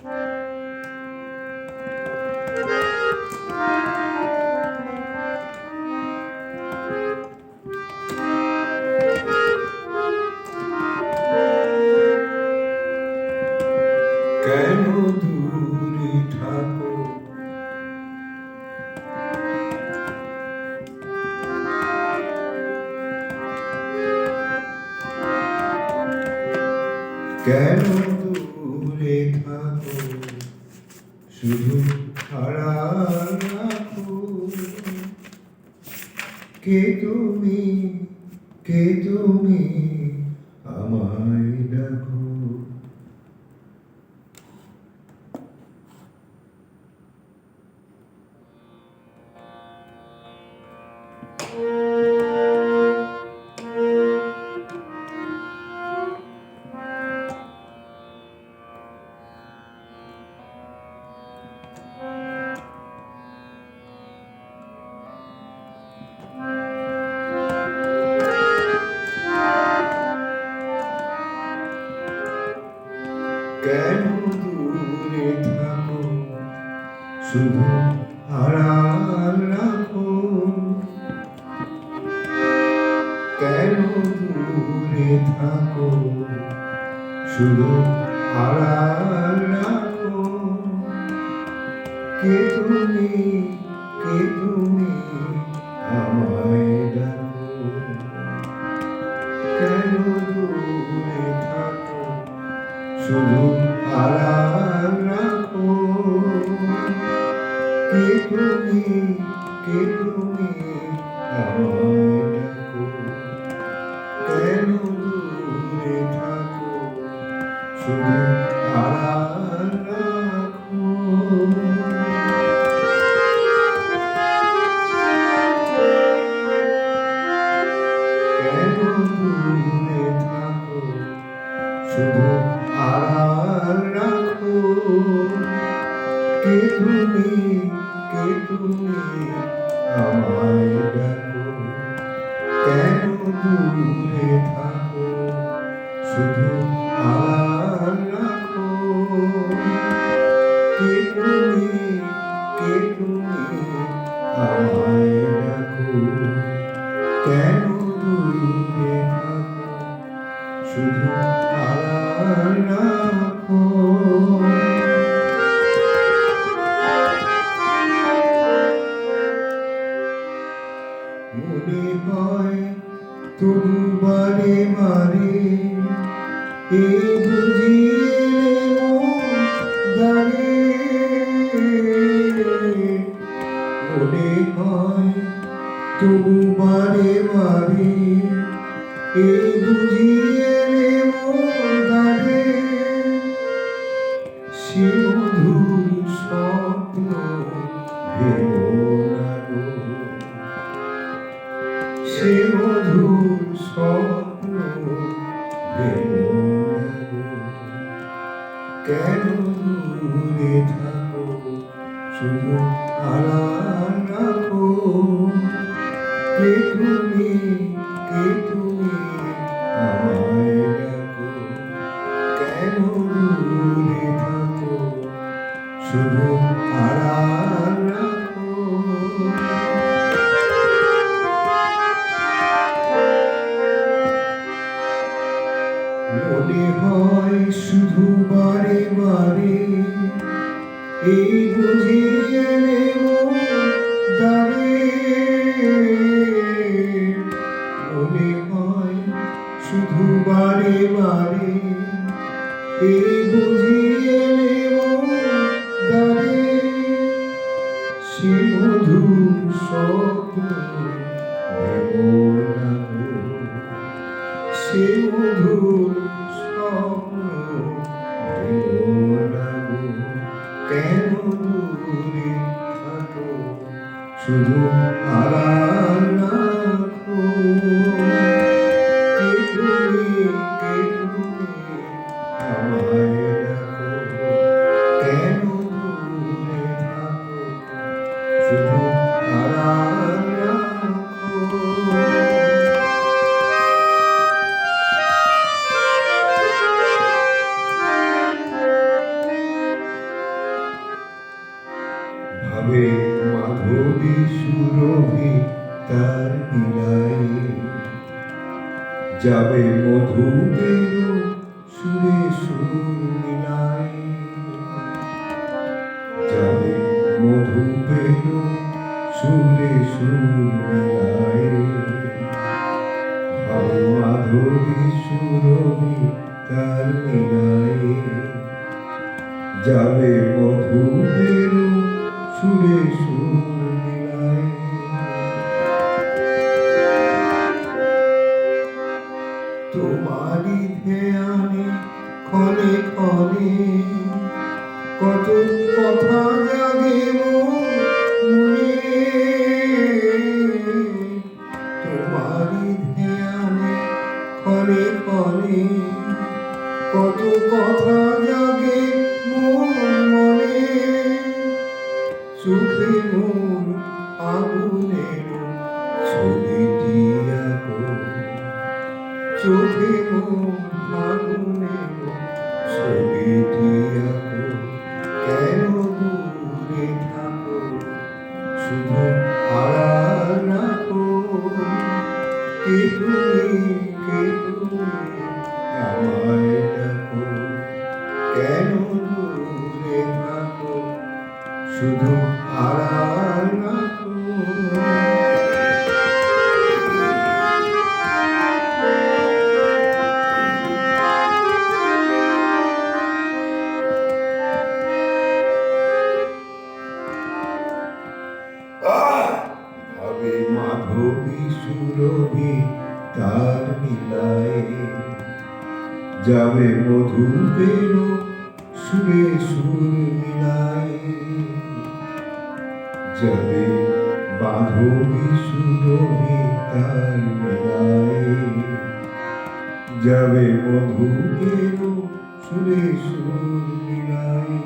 কেন দূরে থাকো, কেন দূরে থাকো, শুধু হারাল রাখো। কে তুমি, কে তুমি আমায় ডাকো। কেন দূরে থাকো, শুধু আড়াল রাখো। কেন দূরে থাকো, শুধু আড়াল রাখো। কে তুমি, কে তুমি আমায় ডাকো। কেন দূরে থাকো, শুধু আড়াল রাখো। কে তুমি, কে তুমি আমায় ডাকো। কেন দূরে থাকো, শুধু আড়াল রাখো। কেন দূরে থাকো, শুধু আড়াল রাখো। কে তুমি, কে তুমি আমায় ডাকো। কেন দূরে থাকো, শুধু আড়াল রাখো। কে তুমি, কে তুমি আমায় ডাকো। কেন দূরে থাকো, শুধু আড়াল রাখো। মনে হয় তবু বারে বারে এই বুঝিয়ে দাঁড়ে। মনে হয় তবু বারে বারে এই বুঝিয়ে দাঁড়ে। সে মধুর স্বপ্ন ভেবো না গো। সে মধুর স্বপ্ন ভেবো না গো। কেন দূরে থাকো, শুধু আড়াল রাখো। কে তুমি, কে তুমি আমায় ডাকো। কেন দূরে থাকো, শুধু আড়াল রাখো। মনে হয় শুধু বারে বারে এই বুঝিয়ে দাঁড়ে। মনে হয় শুধু বারে বারে এই বুঝিয়ে দাঁড়ে। সে মধুর স্বপ্ন ভেবো না গো। সে মধুর স্বপ্ন ভেবো না গো। কেন দূরে থাকো, শুধু আড়াল রাখো। কে তুমি, কে তুমি আমায় ডাকো। কেন দূরে থাকো, শুধু আড়াল রাখো। যাবে মধুদের সুরে সুর মিলায়, যাবে মধুদের সুরে সুর মিলায়, হবে মাধবী সুরভি তার মিলায়, যাবে মধুদের সুরে সুর মিলায়। তোমারি ধ্যানে ক্ষণে ক্ষণে কত কথা জাগে মনে, তোমারি ধ্যানে ক্ষণে ক্ষণে কত কথা জাগে মনে, চোখে মোর আগুনের ছবিটি আঁকো, চোখে মোর আগুনের ছবিটি আঁকো, কেন দূরে থাকো শুধু আড়াল রাখো, কে তুমি আমায় ডাকো, কেন দূরে থাকো শুধু আড়াল রাখো। হবে মাধবী সুরভি তার মিলায়, যাবে মধুদের সুরে সুর মিলায়, যাবে মাধবী সুরভি তার মিলায়, যাবে মধুদের সুরে সুর মিলায়।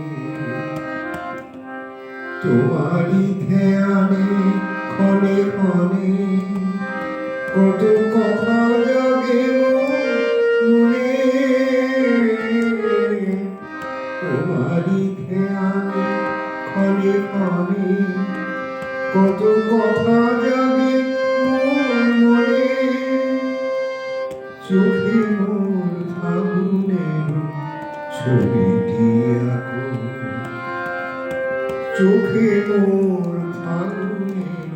তোমারি ধ্যানে ক্ষণে ক্ষণে কত কথা জাগে মনে, তোমারি ধ্যানে ক্ষণে ক্ষণে কত কথা জাগে মনে, চোখে মোর ফাগুনের ছবিটি আঁকো, চোখে মোর ফাগুনের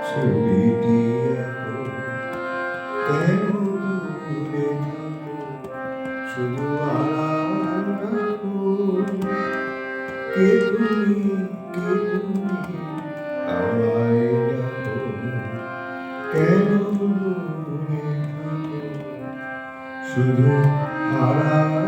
ছবিটি আঁকো, কেন দূরে থাকো শুধু আড়াল রাখো, কে তুমি আমায় ডাকো, কেন দূরে থাকো শুধু আড়াল